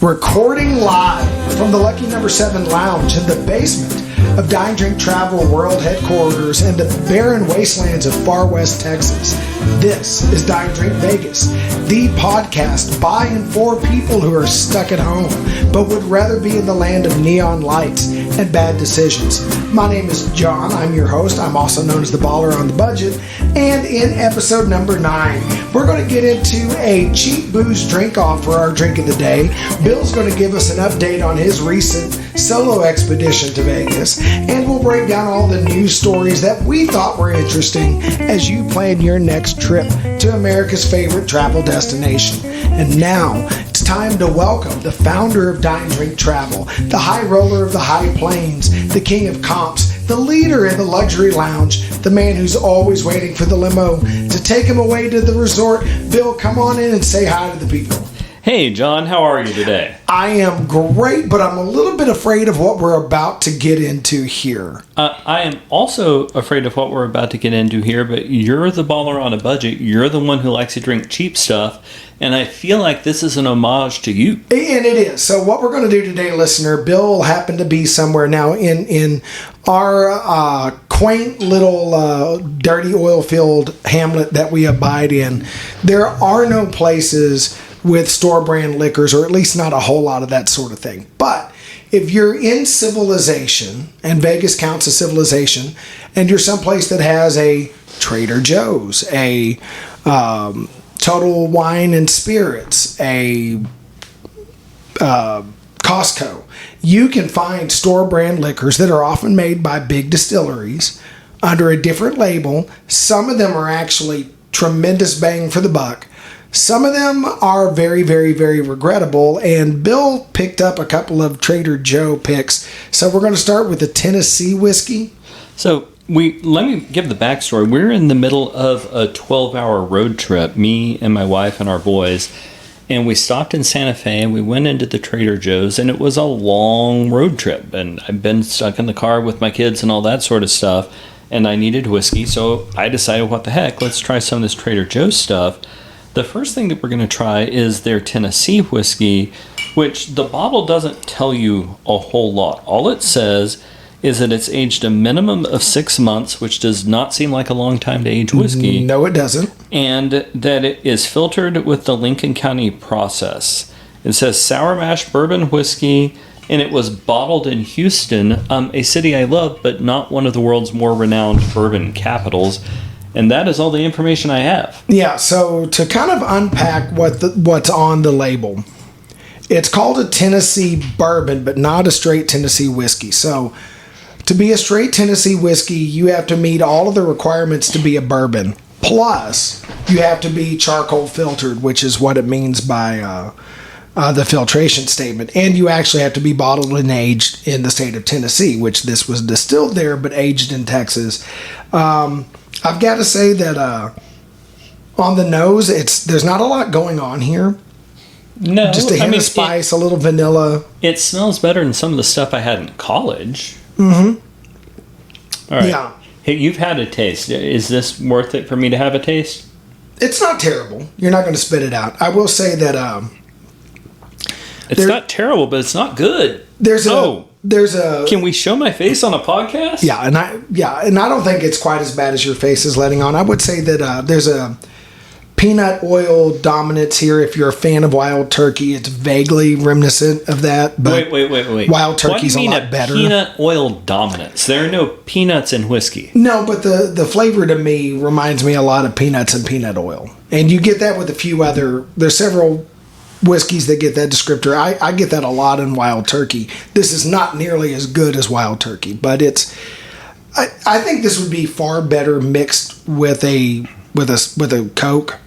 Recording live from the Lucky Number 7 Lounge in the basement of Dine, Drink, Travel World Headquarters in the barren wastelands of far west Texas. This is Dine, Drink, Vegas, the podcast by and for people who are stuck at home but would rather be in the land of neon lights and bad decisions. My name is John. I'm your host. I'm also known as the Baller on the Budget. And in episode number 9, we're going to get into a cheap booze drink-off for our drink of the day. Bill's going to give us an update on his recent solo expedition to Vegas, and we'll break down all the news stories that we thought were interesting as you plan your next trip to America's favorite travel destination. And now it's time to welcome the founder of Dine, Drink, Travel, the high roller of the high plains, the king of comps, the leader in the luxury lounge, the man who's always waiting for the limo to take him away to the resort. Bill, come on in and say hi to the people. Hey, John, how are you today? I am great, but I'm a little bit afraid of what we're about to get into here. I am also afraid of what we're about to get into here, but you're the baller on a budget. You're the one who likes to drink cheap stuff, and I feel like this is an homage to you. And it is. So what we're going to do today, listener, Bill happened to be somewhere now in our quaint little dirty oil-filled hamlet that we abide in. There are no places with store brand liquors, or at least not a whole lot of that sort of thing. But if you're in civilization, and Vegas counts as civilization, and you're someplace that has a Trader Joe's, a Total Wine and Spirits, a Costco, you can find store brand liquors that are often made by big distilleries under a different label. Some of them are actually tremendous bang for the buck. Some of them are very, very, very regrettable, and Bill picked up a couple of Trader Joe picks. So we're going to start with the Tennessee whiskey. So let me give the backstory. We're in the middle of a 12-hour road trip, me and my wife and our boys, and we stopped in Santa Fe, and we went into the Trader Joe's, and it was a long road trip, and I've been stuck in the car with my kids and all that sort of stuff, and I needed whiskey, so I decided, what the heck, let's try some of this Trader Joe's stuff. The first thing that we're going to try is their Tennessee whiskey, which the bottle doesn't tell you a whole lot. All it says is that it's aged a minimum of 6 months, which does not seem like a long time to age whiskey. No, it doesn't. And that it is filtered with the Lincoln County process. It says sour mash bourbon whiskey, and it was bottled in Houston, a city I love, but not one of the world's more renowned bourbon capitals. And that is all the information I have. Yeah, so to kind of unpack what's on the label, it's called a Tennessee bourbon, but not a straight Tennessee whiskey. So to be a straight Tennessee whiskey, you have to meet all of the requirements to be a bourbon. Plus, you have to be charcoal filtered, which is what it means by the filtration statement. And you actually have to be bottled and aged in the state of Tennessee, which this was distilled there, but aged in Texas. I've got to say that on the nose, there's not a lot going on here. No, just a hint of spice, a little vanilla. It smells better than some of the stuff I had in college. Mm-hmm. All right. Yeah. Hey, you've had a taste. Is this worth it for me to have a taste? It's not terrible. You're not going to spit it out. I will say that it's not terrible, but it's not good. There's a. Can we show my face on a podcast? Yeah, and I don't think it's quite as bad as your face is letting on. I would say that there's a peanut oil dominance here. If you're a fan of wild turkey, it's vaguely reminiscent of that. But wait. Wild turkey's a lot better. Peanut oil dominance. There are no peanuts in whiskey. No, but the flavor to me reminds me a lot of peanuts and peanut oil, and you get that with a few other. There's several whiskeys that get that descriptor. I get that a lot in wild turkey. This is not nearly as good as wild turkey, but I think this would be far better mixed with a Coke.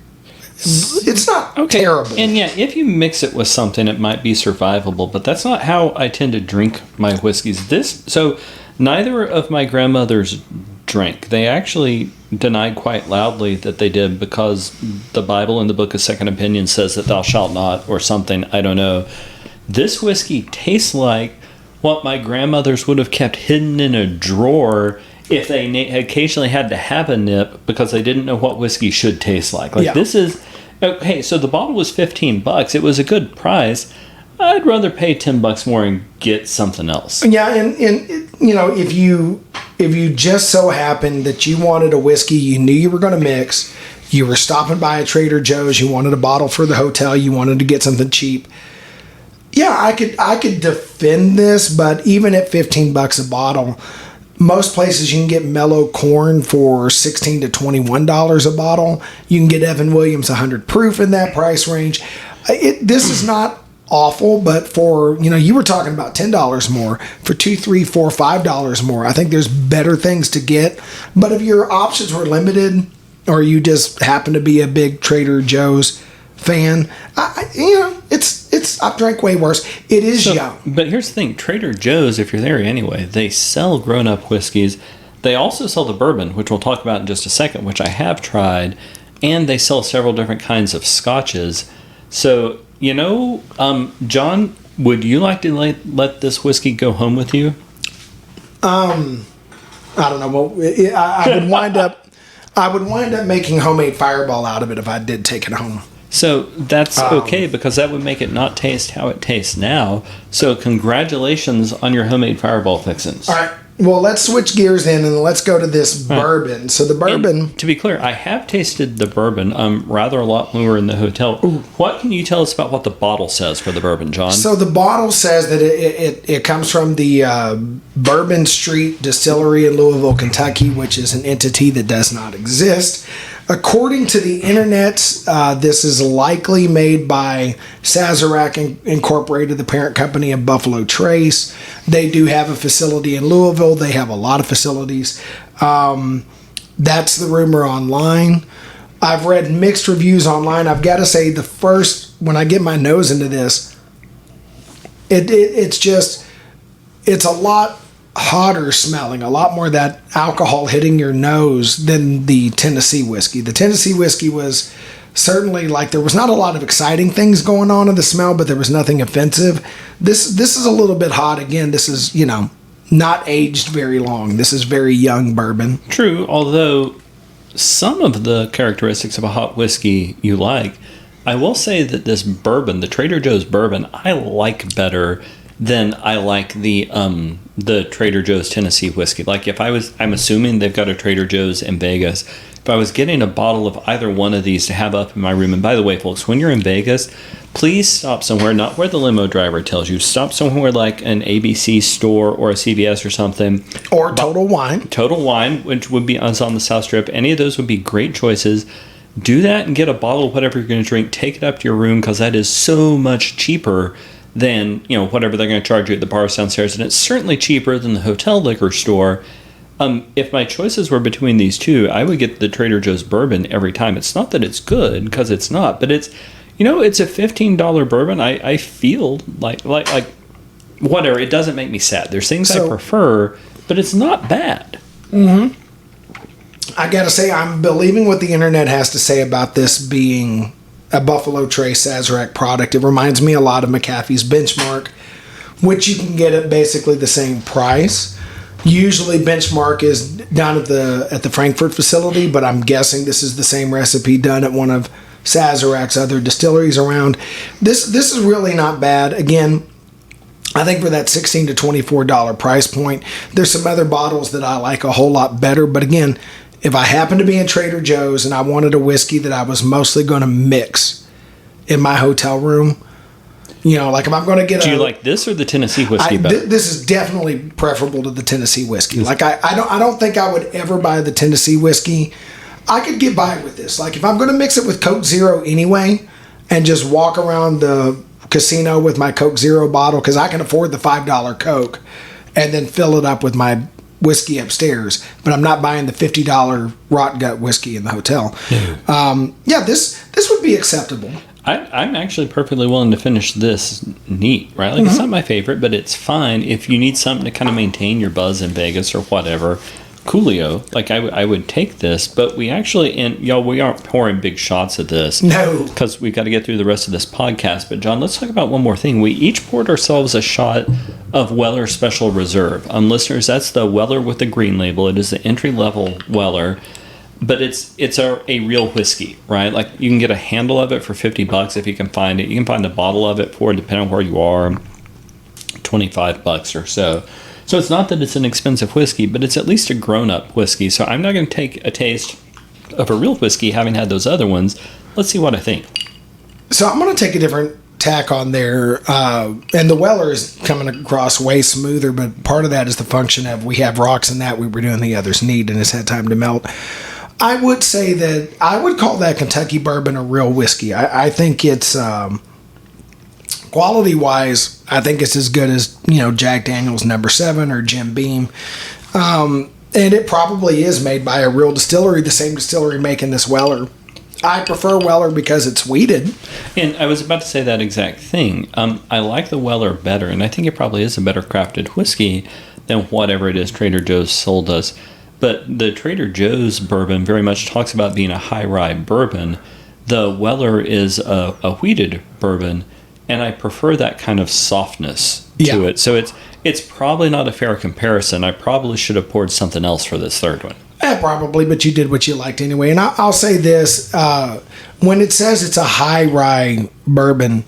It's not terrible. And yeah, if you mix it with something, it might be survivable, but that's not how I tend to drink my whiskeys. So neither of my grandmothers drank. They actually denied quite loudly that they did, because the Bible in the book of Second Opinion says that thou shalt not, or something, I don't know. This whiskey tastes like what my grandmothers would have kept hidden in a drawer if they occasionally had to have a nip because they didn't know what whiskey should taste like. This is... Okay, so the bottle was $15. It was a good price. I'd rather pay $10 more and get something else. Yeah, and if you just so happened that you wanted a whiskey, you knew you were going to mix, you were stopping by a Trader Joe's, you wanted a bottle for the hotel, you wanted to get something cheap. Yeah, I could defend this, but even at $15 a bottle, most places you can get mellow corn for $16 to $21 a bottle. You can get Evan Williams 100 proof in that price range. This is not awful, but for, you were talking about $10 more, for $2, $3, $4, $5 more. I think there's better things to get. But if your options were limited, or you just happen to be a big Trader Joe's fan, I've drank way worse. It is young. But here's the thing, Trader Joe's, if you're there anyway, they sell grown-up whiskeys. They also sell the bourbon, which we'll talk about in just a second, which I have tried, and they sell several different kinds of scotches. So, John, would you like to let this whiskey go home with you? I don't know. Well, I would wind up making homemade Fireball out of it if I did take it home. So that's okay, because that would make it not taste how it tastes now. So congratulations on your homemade Fireball fixins. All right. Well, let's switch gears then, and let's go to this bourbon. Right. So the bourbon... And to be clear, I have tasted the bourbon rather a lot when we were in the hotel. Ooh. What can you tell us about what the bottle says for the bourbon, John? So the bottle says that it comes from the Bourbon Street Distillery in Louisville, Kentucky, which is an entity that does not exist. According to the internet, this is likely made by Sazerac Incorporated, the parent company of Buffalo Trace. They do have a facility in Louisville. They have a lot of facilities. That's the rumor online. I've read mixed reviews online. I've got to say, when I get my nose into this, it's a lot hotter smelling, a lot more of that alcohol hitting your nose than the Tennessee whiskey. The Tennessee whiskey was certainly there was not a lot of exciting things going on in the smell, but there was nothing offensive. This is a little bit hot. Again, this is, not aged very long. This is very young bourbon. True, although some of the characteristics of a hot whiskey you like, I will say that this bourbon, the Trader Joe's bourbon, I like better than I like the Trader Joe's Tennessee whiskey. I'm assuming they've got a Trader Joe's in Vegas. If I was getting a bottle of either one of these to have up in my room, and by the way, folks, when you're in Vegas, please stop somewhere, not where the limo driver tells you. Stop somewhere like an ABC store or a CVS or something. Or Total Wine. Total Wine, which would be on the South Strip. Any of those would be great choices. Do that and get a bottle of whatever you're going to drink. Take it up to your room, because that is so much cheaper than whatever they're going to charge you at the bars downstairs, and it's certainly cheaper than the hotel liquor store. If my choices were between these two, I would get the Trader Joe's bourbon every time. It's not that it's good, because it's not, but it's it's a $15 bourbon. I feel like whatever. It doesn't make me sad. There's things I prefer, but it's not bad. Mm-hmm. I gotta say, I'm believing what the internet has to say about this being a Buffalo Trace Sazerac product. It reminds me a lot of McAfee's Benchmark, which you can get at basically the same price. Usually Benchmark is done at the Frankfurt facility, but I'm guessing this is the same recipe done at one of Sazerac's other distilleries around. This is really not bad. Again, I think for that $16 to $24 price point, there's some other bottles that I like a whole lot better. But again, if I happen to be in Trader Joe's and I wanted a whiskey that I was mostly going to mix in my hotel room, if I'm going to get Do you like this or the Tennessee whiskey better? This is definitely preferable to the Tennessee whiskey. I don't think I would ever buy the Tennessee whiskey. I could get by with this. If I'm going to mix it with Coke Zero anyway and just walk around the casino with my Coke Zero bottle, because I can afford the $5 Coke, and then fill it up with my whiskey upstairs, but I'm not buying the $50 rot gut whiskey in the hotel. This would be acceptable. I'm actually perfectly willing to finish this neat, right? It's not my favorite, but it's fine if you need something to kind of maintain your buzz in Vegas or whatever. Coolio, I would take this, but we actually, and y'all, we aren't pouring big shots of this. No. Because we've got to get through the rest of this podcast. But John, let's talk about one more thing. We each poured ourselves a shot of Weller Special Reserve. Listeners, that's the Weller with the green label. It is the entry-level Weller. but it's a real whiskey, right? Like you can get a handle of it for $50 if you can find it. You can find a bottle of it for, depending on where you are, $25 or so. So it's not that it's an expensive whiskey, but it's at least a grown-up whiskey. So I'm not going to take a taste of a real whiskey having had those other ones. Let's see what I think. So I'm going to take a different tack on there. And the Weller is coming across way smoother, but part of that is the function of we have rocks in that we were doing the others neat and it's had time to melt. I would say that I would call that Kentucky bourbon a real whiskey. I think it's quality-wise, I think it's as good as, Jack Daniel's No. 7 or Jim Beam. And it probably is made by a real distillery, the same distillery making this Weller. I prefer Weller because it's wheated. And I was about to say that exact thing. I like the Weller better, and I think it probably is a better crafted whiskey than whatever it is Trader Joe's sold us. But the Trader Joe's bourbon very much talks about being a high rye bourbon. The Weller is a wheated bourbon, and I prefer that kind of softness to it. So it's probably not a fair comparison. I probably should have poured something else for this third one. Probably, but you did what you liked anyway. And I'll say this, when it says it's a high rye bourbon,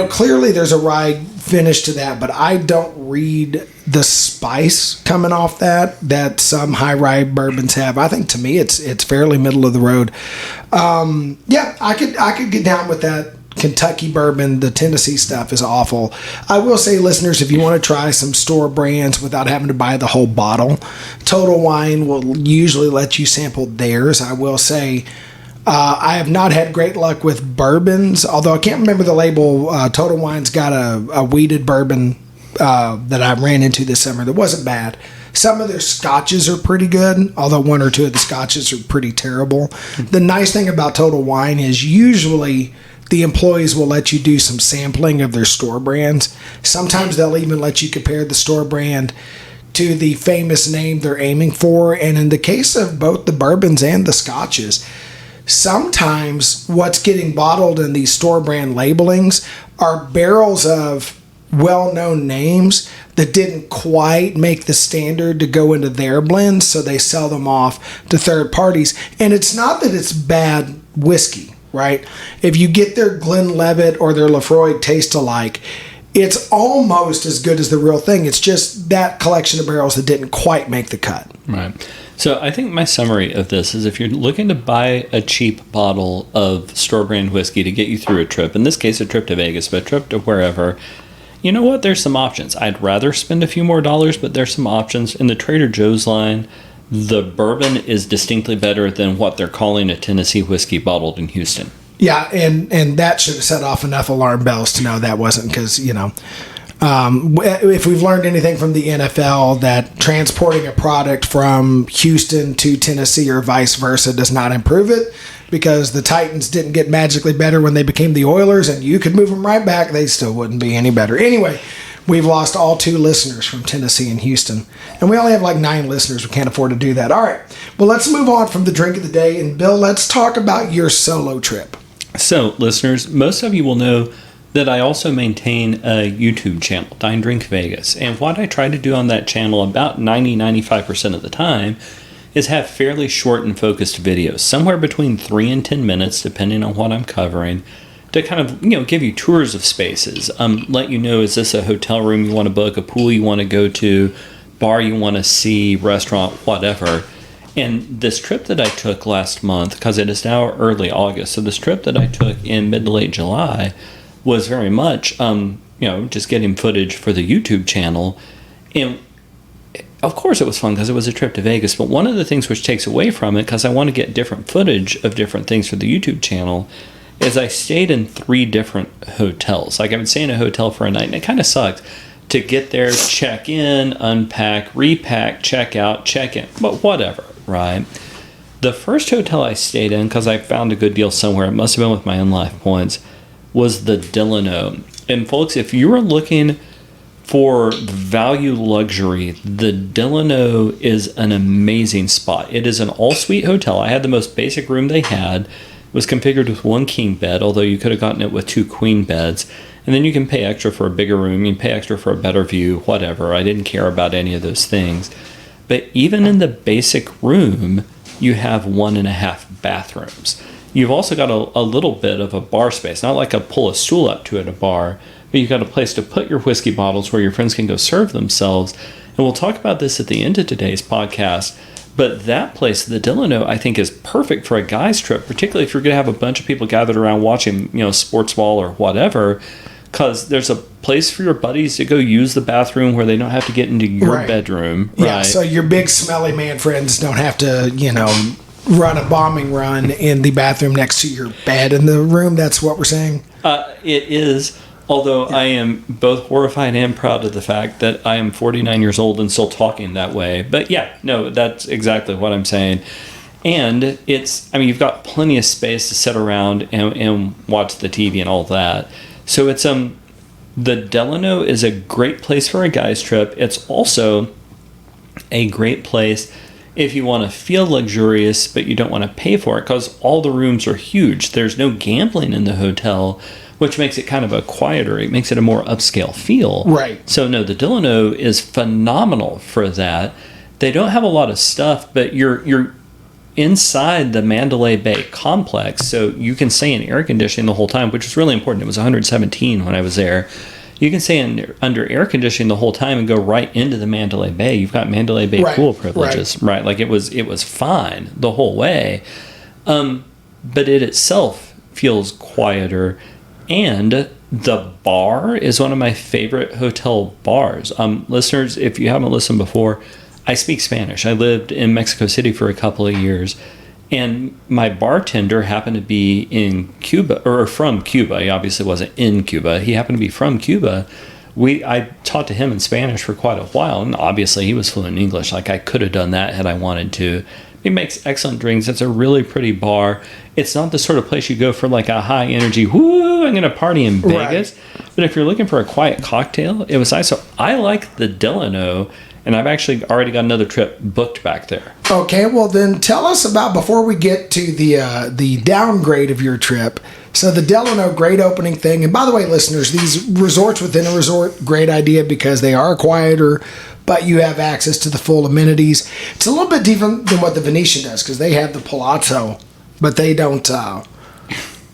clearly there's a rye finish to that, but I don't read the spice coming off that some high rye bourbons have. I think to me it's fairly middle of the road. I could get down with that. Kentucky bourbon, the Tennessee stuff is awful. I will say, listeners, if you want to try some store brands without having to buy the whole bottle, Total Wine will usually let you sample theirs. I will say I have not had great luck with bourbons, although I can't remember the label. Total Wine's got a wheated bourbon that I ran into this summer that wasn't bad. Some of their scotches are pretty good, although one or two of the scotches are pretty terrible. The nice thing about Total Wine is usually the employees will let you do some sampling of their store brands. Sometimes they'll even let you compare the store brand to the famous name they're aiming for. And in the case of both the bourbons and the scotches, sometimes what's getting bottled in these store brand labelings are barrels of well-known names that didn't quite make the standard to go into their blends, so they sell them off to third parties. And it's not that it's bad whiskey, right? If you get their Glenlivet or their Lafroig taste alike, it's almost as good as the real thing. It's just that collection of barrels that didn't quite make the cut. Right. So I think my summary of this is if you're looking to buy a cheap bottle of store brand whiskey to get you through a trip, in this case a trip to Vegas, but a trip to wherever, you know what? There's some options. I'd rather spend a few more dollars, but there's some options. In the Trader Joe's line, the bourbon is distinctly better than what they're calling a Tennessee whiskey bottled in Houston. Yeah, and that should have set off enough alarm bells to know that wasn't because, if we've learned anything from the NFL, that transporting a product from Houston to Tennessee or vice versa does not improve it, because the Titans didn't get magically better when they became the Oilers, and you could move them right back, they still wouldn't be any better. Anyway, we've lost all 2 listeners from Tennessee and Houston. And we only have like 9 listeners. We can't afford to do that. All right. Well, let's move on from the drink of the day. And Bill, let's talk about your solo trip. So, listeners, most of you will know that I also maintain a YouTube channel, Dine Drink Vegas. And what I try to do on that channel about 90-95% of the time is have fairly short and focused videos, somewhere between 3 and 10 minutes, depending on what I'm covering, to kind of, give you tours of spaces, let you know, is this a hotel room you want to book, a pool you want to go to, bar you want to see, restaurant, whatever. And this trip that I took last month, because it is now early August, so this trip that I took in mid to late July was very much, just getting footage for the YouTube channel. And of course it was fun because it was a trip to Vegas, but one of the things which takes away from it, because I want to get different footage of different things for the YouTube channel, is I stayed in 3 different hotels. Like I would stay in a hotel for a night, and it kind of sucked to get there, check in, unpack, repack, check out, check in, but whatever, right? The first hotel I stayed in, because I found a good deal somewhere, it must have been with my own life points, was the Delano. And folks, if you are looking for value luxury, the Delano is an amazing spot. It is an all-suite hotel. I had the most basic room they had. It was configured with 1 king bed, although you could have gotten it with 2 queen beds. And then you can pay extra for a bigger room, you can pay extra for a better view, whatever. I didn't care about any of those things. But even in the basic room, you have 1.5 bathrooms. You've also got a little bit of a bar space, not like a pull a stool up to at a bar, but you've got a place to put your whiskey bottles where your friends can go serve themselves. And we'll talk about this at the end of today's podcast. But that place, the Delano, I think is perfect for a guy's trip, particularly if you're going to have a bunch of people gathered around watching, sports ball or whatever, because there's a place for your buddies to go use the bathroom where they don't have to get into your bedroom. Yeah, right? So your big smelly man friends don't have to, run a bombing run in the bathroom next to your bed in the room. That's what we're saying? It is. Although I am both horrified and proud of the fact that I am 49 years old and still talking that way. But yeah, no, that's exactly what I'm saying. And you've got plenty of space to sit around and watch the TV and all that. So it's the Delano is a great place for a guy's trip. It's also a great place if you want to feel luxurious but you don't want to pay for it, because all the rooms are huge. There's no gambling in the hotel, which makes it kind of a quieter. It makes it a more upscale feel. Right. So no, the Delano is phenomenal for that. They don't have a lot of stuff, but you're inside the Mandalay Bay complex, so you can stay in air conditioning the whole time, which is really important. It was 117 when I was there. You can stay under air conditioning the whole time and go right into the Mandalay Bay. You've got Mandalay Bay pool privileges, right? Like it was fine the whole way, but it itself feels quieter. And the bar is one of my favorite hotel bars. Listeners, if you haven't listened before, I speak Spanish. I lived in Mexico City for a couple of years, and my bartender happened to be in Cuba, or from Cuba. He obviously wasn't in Cuba. He happened to be from Cuba. I talked to him in Spanish for quite a while, and obviously he was fluent in English. Like I could have done that had I wanted to. He makes excellent drinks. It's a really pretty bar. It's not the sort of place you go for like a high energy, whoo, I'm going to party in Vegas. Right. But if you're looking for a quiet cocktail, it was nice. So I like the Delano, and I've actually already got another trip booked back there. Okay, well then tell us about, before we get to the downgrade of your trip. So the Delano, great opening thing. And by the way, listeners, these resorts within a resort, great idea because they are quieter, but you have access to the full amenities. It's a little bit different than what the Venetian does because they have the Palazzo, but they don't.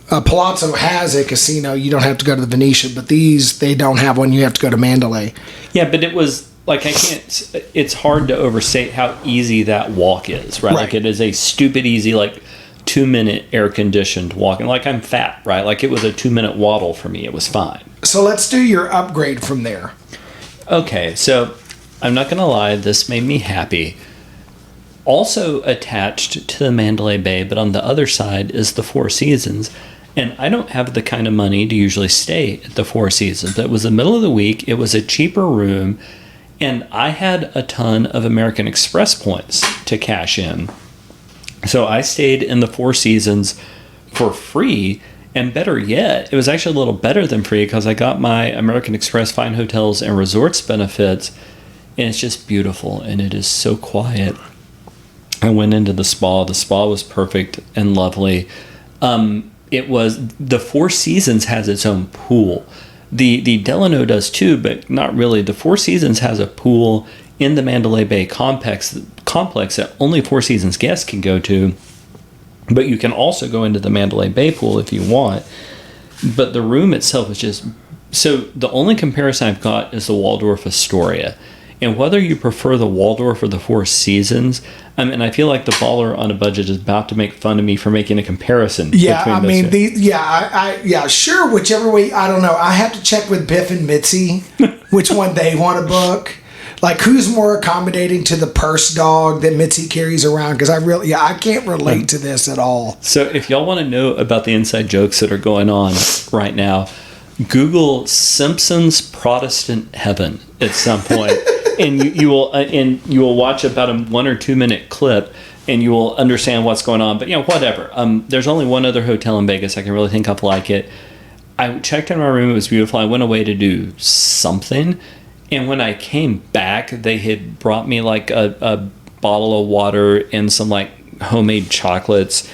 Palazzo has a casino. You don't have to go to the Venetian, but they don't have one. You have to go to Mandalay. Yeah, but it was like, it's hard to overstate how easy that walk is, right? Like it is a stupid easy, like 2-minute air conditioned walk. And like I'm fat, right? Like it was a 2-minute waddle for me. It was fine. So let's do your upgrade from there. Okay, so I'm not going to lie, this made me happy. Also attached to the Mandalay Bay, but on the other side, is the Four Seasons. And I don't have the kind of money to usually stay at the Four Seasons. It was the middle of the week. It was a cheaper room. And I had a ton of American Express points to cash in. So I stayed in the Four Seasons for free. And better yet, it was actually a little better than free because I got my American Express Fine Hotels and Resorts benefits. And it's just beautiful, and it is so quiet. I went into the spa. The spa was perfect and lovely. It was, the Four Seasons has its own pool. The Delano does too, but not really. The Four Seasons has a pool in the Mandalay Bay complex that only Four Seasons guests can go to. But you can also go into the Mandalay Bay pool if you want. But the room itself is just... So the only comparison I've got is the Waldorf Astoria. And whether you prefer the Waldorf or the Four Seasons, and I feel like the baller on a budget is about to make fun of me for making a comparison. Yeah, I mean, sure, whichever way. I don't know. I have to check with Biff and Mitzi which one they want to book. Like, who's more accommodating to the purse dog that Mitzi carries around? Because I can't relate to this at all. So if y'all want to know about the inside jokes that are going on right now, Google Simpsons Protestant Heaven at some point. And you will watch about a 1 or 2 minute clip, and you will understand what's going on. But whatever. There's only one other hotel in Vegas I can really think of like it. I checked in my room; it was beautiful. I went away to do something, and when I came back, they had brought me like a bottle of water and some like homemade chocolates.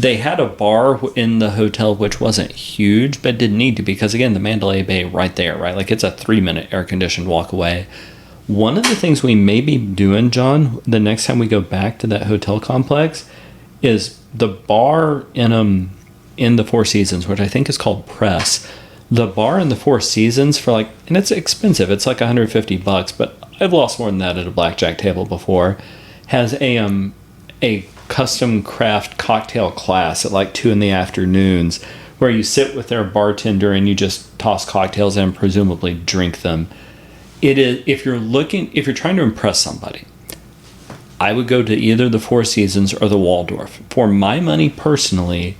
They had a bar in the hotel which wasn't huge, but didn't need to because again, the Mandalay Bay right there, right? Like it's a 3-minute air conditioned walk away. One of the things we may be doing, John, the next time we go back to that hotel complex is the bar in the Four Seasons, which I think is called Press. The bar in the Four Seasons for like, and it's expensive. It's like $150, but I've lost more than that at a blackjack table before. Has a custom craft cocktail class at like 2 p.m, where you sit with their bartender and you just toss cocktails and presumably drink them. It is, if you're trying to impress somebody, I would go to either the Four Seasons or the Waldorf. For my money personally,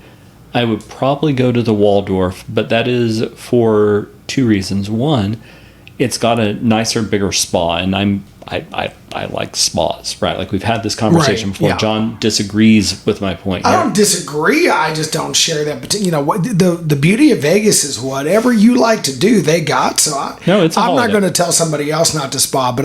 I would probably go to the Waldorf, but that is for 2 reasons. One, it's got a nicer, bigger spa, and I like spas, right? Like we've had this conversation before. Yeah. John disagrees with my point. I don't disagree. I just don't share that. But the beauty of Vegas is whatever you like to do, they got. So I'm not going to tell somebody else not to spa, but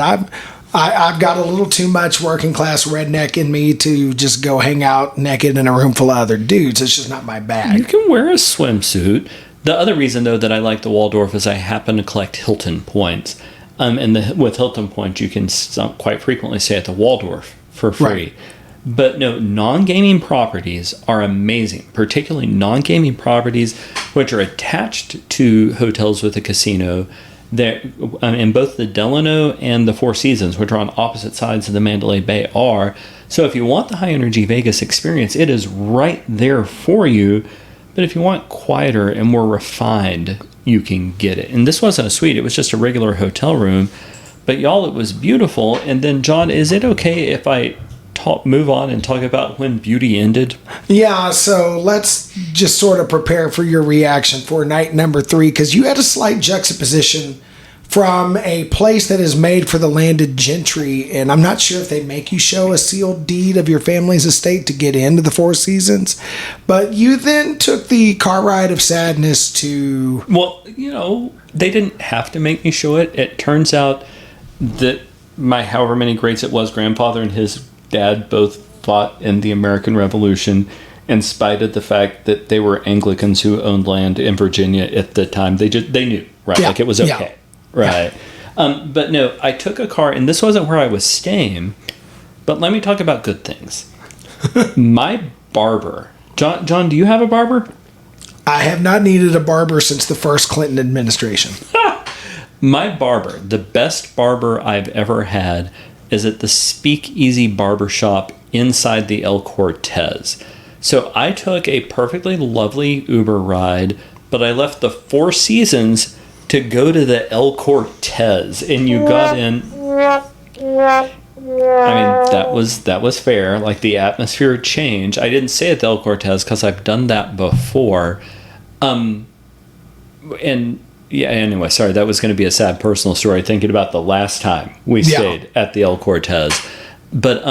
I've got a little too much working class redneck in me to just go hang out naked in a room full of other dudes. It's just not my bag. You can wear a swimsuit. The other reason, though, that I like the Waldorf is I happen to collect Hilton points. With Hilton points, you can quite frequently stay at the Waldorf for free. Right. But no, non-gaming properties are amazing, particularly non-gaming properties which are attached to hotels with a casino. In both the Delano and the Four Seasons, which are on opposite sides of the Mandalay Bay, are. So if you want the high-energy Vegas experience, it is right there for you. But if you want quieter and more refined, you can get it. And this wasn't a suite. It was just a regular hotel room. But y'all, it was beautiful. And then, John, is it okay if I move on and talk about when beauty ended? Yeah, so let's just sort of prepare for your reaction for night number 3, because you had a slight juxtaposition from a place that is made for the landed gentry, and I'm not sure if they make you show a sealed deed of your family's estate to get into the Four Seasons, but you then took the car ride of sadness to... Well, they didn't have to make me show it. It turns out that my however many greats it was, grandfather and his dad both fought in the American Revolution, in spite of the fact that they were Anglicans who owned land in Virginia at the time. They knew, right? Yeah. Like it was okay. Yeah. Right. Yeah. But no, I took a car, and this wasn't where I was staying, but let me talk about good things. My barber. John, do you have a barber? I have not needed a barber since the first Clinton administration. My barber, the best barber I've ever had, is at the Speakeasy Barbershop inside the El Cortez. So I took a perfectly lovely Uber ride, but I left the Four Seasons to go to the El Cortez, and you got in. I mean, that was fair. Like the atmosphere changed. I didn't stay at the El Cortez because I've done that before. And yeah, anyway, sorry, that was going to be a sad personal story thinking about the last time we stayed at the El Cortez. But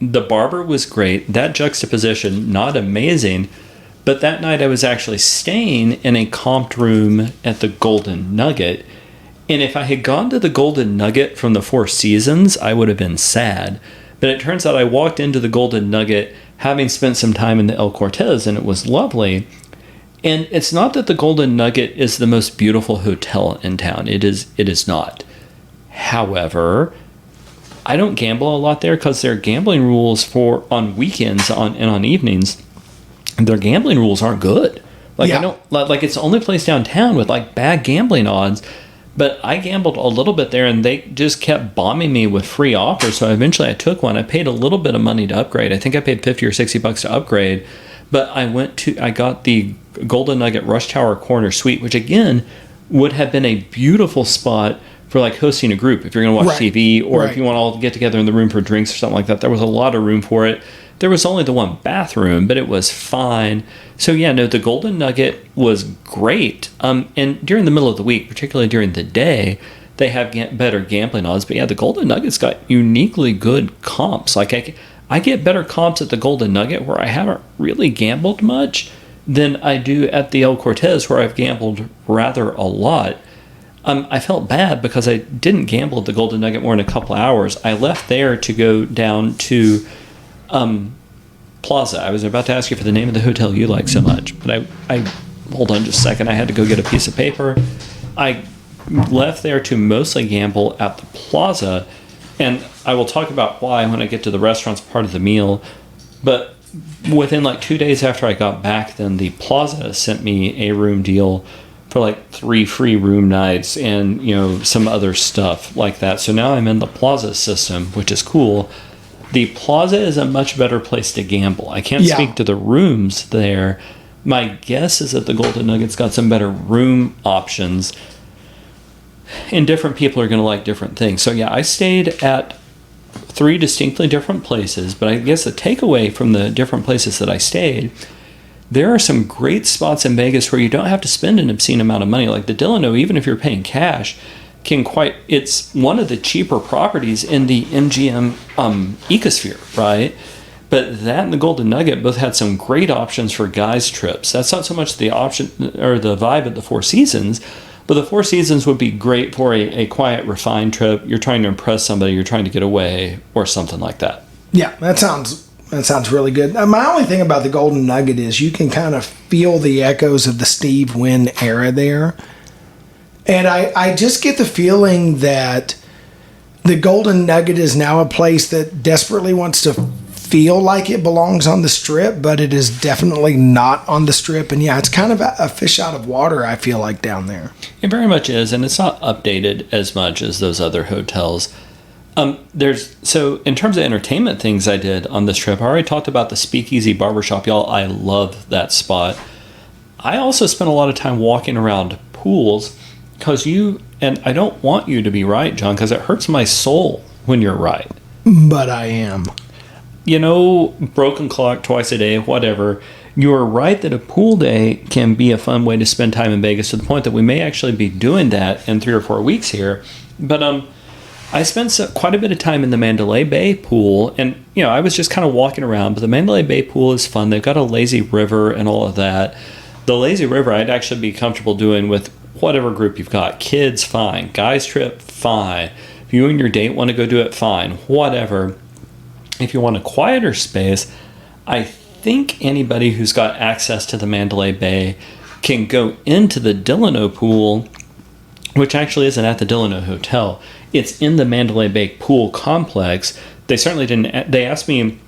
the barber was great. That juxtaposition, not amazing. But that night I was actually staying in a comped room at the Golden Nugget. And if I had gone to the Golden Nugget from the Four Seasons, I would have been sad. But it turns out I walked into the Golden Nugget having spent some time in the El Cortez, and it was lovely. And it's not that the Golden Nugget is the most beautiful hotel in town. It is not. However, I don't gamble a lot there because there are gambling rules on weekends and on evenings. Their gambling rules aren't good. Like I don't like it's the only place downtown with like bad gambling odds. But I gambled a little bit there, and they just kept bombing me with free offers. So eventually I took one. I paid a little bit of money to upgrade. I think I paid $50 or $60 to upgrade. But I got the Golden Nugget Rush Tower Corner Suite, which again would have been a beautiful spot for like hosting a group if you're going to watch TV, or if you want to all get together in the room for drinks or something like that. There was a lot of room for it. There was only the one bathroom, but it was fine. So yeah, no, the Golden Nugget was great. And during the middle of the week, particularly during the day, they have better gambling odds. But yeah, the Golden Nugget's got uniquely good comps. Like I get better comps at the Golden Nugget, where I haven't really gambled much, than I do at the El Cortez, where I've gambled rather a lot. I felt bad because I didn't gamble at the Golden Nugget more than a couple hours. I left there to go down to Plaza. I was about to ask you for the name of the hotel you like so much, but I hold on just a second. I had to go get a piece of paper. I left there to mostly gamble at the Plaza, and I will talk about why when I get to the restaurants part of the meal. But within like 2 days after I got back, then the Plaza sent me a room deal for like 3 free room nights and, you know, some other stuff like that. So now I'm in the Plaza system, which is cool. The Plaza is a much better place to gamble. I can't speak to the rooms there. My guess is that the Golden Nugget's got some better room options. And different people are going to like different things. So yeah, I stayed at 3 distinctly different places, but I guess the takeaway from the different places that I stayed, there are some great spots in Vegas where you don't have to spend an obscene amount of money. Like the Delano, even if you're paying cash, it's one of the cheaper properties in the MGM ecosphere, right? But that and the Golden Nugget both had some great options for guys' trips. That's not so much the option or the vibe at the Four Seasons, but the Four Seasons would be great for a quiet, refined trip. You're trying to impress somebody, you're trying to get away, or something like that. Yeah, that sounds really good. My only thing about the Golden Nugget is you can kind of feel the echoes of the Steve Wynn era there. And I just get the feeling that the Golden Nugget is now a place that desperately wants to feel like it belongs on the Strip, but it is definitely not on the Strip. And yeah, it's kind of a fish out of water, I feel like, down there. It very much is, and it's not updated as much as those other hotels. So in terms of entertainment things I did on this trip, I already talked about the Speakeasy Barbershop. Y'all, I love that spot. I also spent a lot of time walking around pools because and I don't want you to be right, John, because it hurts my soul when you're right. But I am. You know, broken clock twice a day, whatever. You're right that a pool day can be a fun way to spend time in Vegas, to the point that we may actually be doing that in 3 or 4 weeks here. But I spent quite a bit of time in the Mandalay Bay pool, and you know, I was just kind of walking around. But the Mandalay Bay pool is fun. They've got a lazy river and all of that. The lazy river I'd actually be comfortable doing with whatever group you've got. Kids, fine. Guys trip, fine. If you and your date want to go do it, fine. Whatever. If you want a quieter space, I think anybody who's got access to the Mandalay Bay can go into the Delano pool, which actually isn't at the Delano Hotel. It's in the Mandalay Bay pool complex. They certainly didn't. They asked me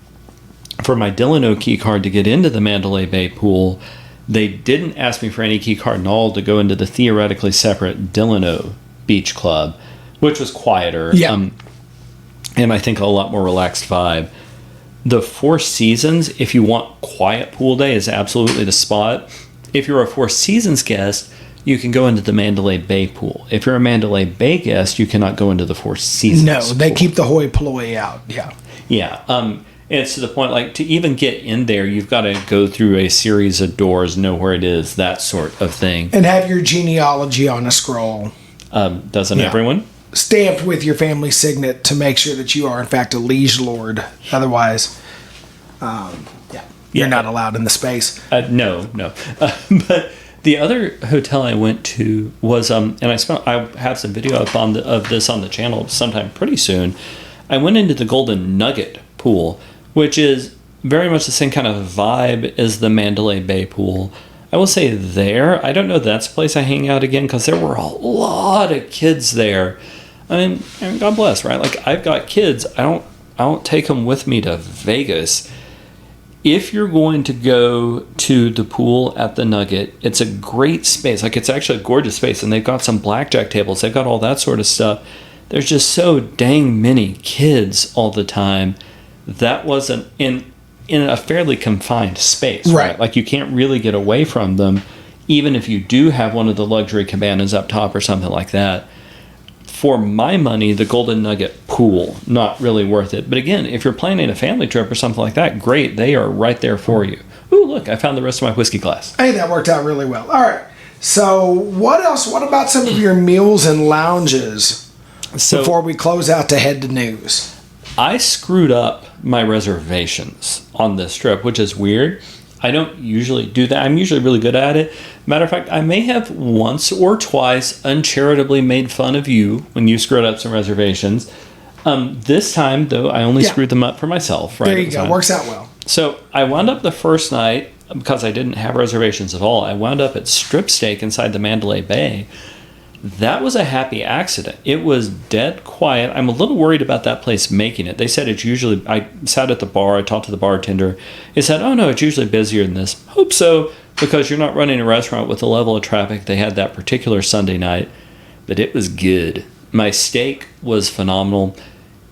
for my Delano key card to get into the Mandalay Bay pool. They didn't ask me for any key card at all to go into the theoretically separate Delano Beach Club, which was quieter. Yeah. And I think a lot more relaxed vibe. The Four Seasons, if you want quiet pool day, is absolutely the spot. If you're a Four Seasons guest, you can go into the Mandalay Bay pool. If you're a Mandalay Bay guest, you cannot go into the Four Seasons. No, they pool. keep the hoi polloi out. Yeah. Yeah. And it's to the point, like, to even get in there, you've got to go through a series of doors, know where it is, that sort of thing. And have your genealogy on a scroll. Doesn't everyone? Stamped with your family signet to make sure that you are in fact a liege lord. Otherwise, you're not allowed in the space. No. But the other hotel I went to was and I have some video up of this on the channel sometime pretty soon. I went into the Golden Nugget pool, which is very much the same kind of vibe as the Mandalay Bay pool. I will say there, I don't know that's a place I hang out again, because there were a lot of kids there. I mean, God bless, right? Like, I've got kids. I don't take them with me to Vegas. If you're going to go to the pool at the Nugget, it's a great space. Like, it's actually a gorgeous space, and they've got some blackjack tables. They've got all that sort of stuff. There's just so dang many kids all the time. That wasn't in a fairly confined space, right? Like, you can't really get away from them, even if you do have one of the luxury cabanas up top or something like that. For my money, the Golden Nugget pool, not really worth it. But again, if you're planning a family trip or something like that, great. They are right there for you. Ooh, look, I found the rest of my whiskey glass. Hey, that worked out really well. All right. So what else? What about some of your meals and lounges before we close out to head to news? I screwed up my reservations on this trip, which is weird. I don't usually do that. I'm usually really good at it. Matter of fact, I may have once or twice uncharitably made fun of you when you screwed up some reservations. This time, though, I only screwed them up for myself. Right? There you go. Works out well. So I wound up the first night, because I didn't have reservations at all, I wound up at Strip Steak inside the Mandalay Bay. That was a happy accident. It was dead quiet. I'm a little worried about that place making it. They said it's usually, I sat at the bar, I talked to the bartender. He said, oh no, it's usually busier than this. Hope so, because you're not running a restaurant with the level of traffic they had that particular Sunday night. But it was good. My steak was phenomenal.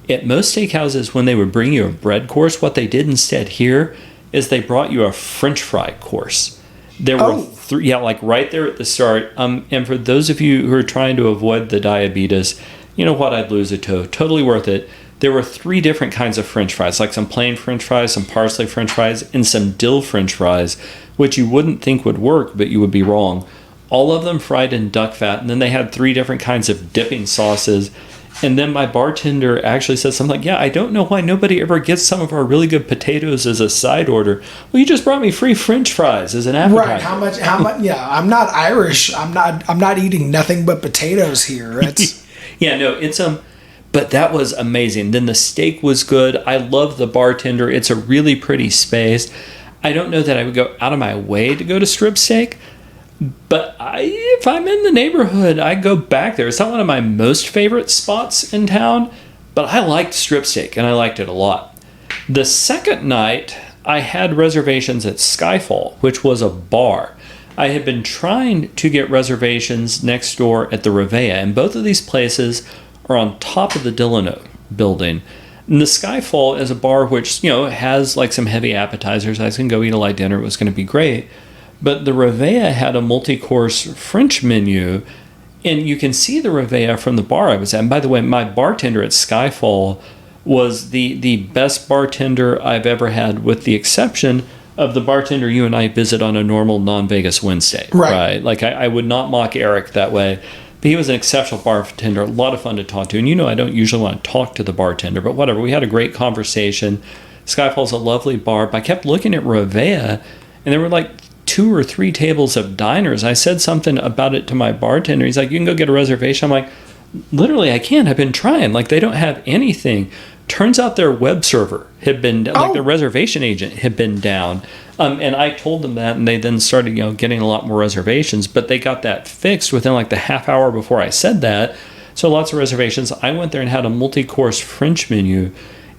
At most steakhouses, when they would bring you a bread course, what they did instead here is they brought you a French fry course. There were three, like right there at the start. And for those of you who are trying to avoid the diabetes, you know what? I'd lose a toe. Totally worth it. There were 3 different kinds of French fries, like some plain French fries, some parsley French fries, and some dill French fries, which you wouldn't think would work, but you would be wrong. All of them fried in duck fat, and then they had 3 different kinds of dipping sauces. And then my bartender actually said something like, yeah, I don't know why nobody ever gets some of our really good potatoes as a side order. Well, you just brought me free French fries as an appetizer. Right. How much? Yeah, I'm not Irish. I'm not eating nothing but potatoes here. It's yeah, no, it's but that was amazing. Then the steak was good. I love the bartender. It's a really pretty space. I don't know that I would go out of my way to go to strip steak, but if I'm in the neighborhood, I go back there. It's not one of my most favorite spots in town, but I liked strip steak, and I liked it a lot. The second night, I had reservations at Skyfall, which was a bar. I had been trying to get reservations next door at the Revea, and both of these places are on top of the Delano building. And the Skyfall is a bar which, has like some heavy appetizers. I was going to go eat a light dinner. It was going to be great. But the Revea had a multi-course French menu, and you can see the Revea from the bar I was at. And by the way, my bartender at Skyfall was the best bartender I've ever had, with the exception of the bartender you and I visit on a normal non-Vegas Wednesday. Right? Like, I would not mock Eric that way. But he was an exceptional bartender, a lot of fun to talk to. And I don't usually want to talk to the bartender, but whatever. We had a great conversation. Skyfall's a lovely bar. But I kept looking at Revea, and there were like 2 or 3 tables of diners. I said something about it to my bartender. He's like, you can go get a reservation. I'm like, literally, I can't. I've been trying. Like, they don't have anything. Turns out their web server had been, like their reservation agent had been down. And I told them that, and they then started, getting a lot more reservations. But they got that fixed within like the half hour before I said that. So lots of reservations. I went there and had a multi-course French menu,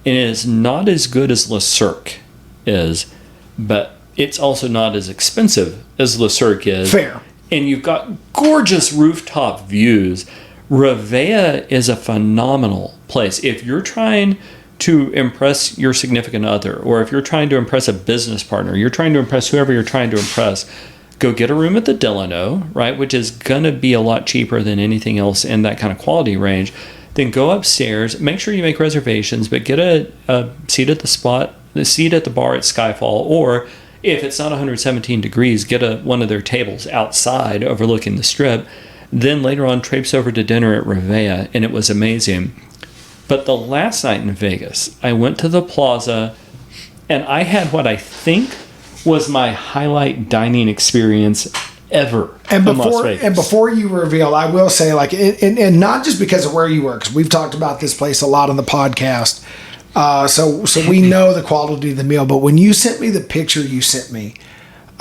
and it is not as good as Le Cirque is, but it's also not as expensive as Le Cirque is. Fair. And you've got gorgeous rooftop views. Revea is a phenomenal place. If you're trying to impress your significant other, or if you're trying to impress a business partner, you're trying to impress whoever you're trying to impress, go get a room at the Delano, right, which is going to be a lot cheaper than anything else in that kind of quality range. Then go upstairs, make sure you make reservations, but get a seat at the seat at the bar at Skyfall, or if it's not 117 degrees, get one of their tables outside overlooking the strip. Then later on, traipse over to dinner at Revea, and it was amazing. But the last night in Vegas, I went to the Plaza, and I had what I think was my highlight dining experience ever in Las Vegas. And before you reveal, I will say, and not just because of where you were, because we've talked about this place a lot on the podcast, so we know the quality of the meal. But when you sent me the picture you sent me,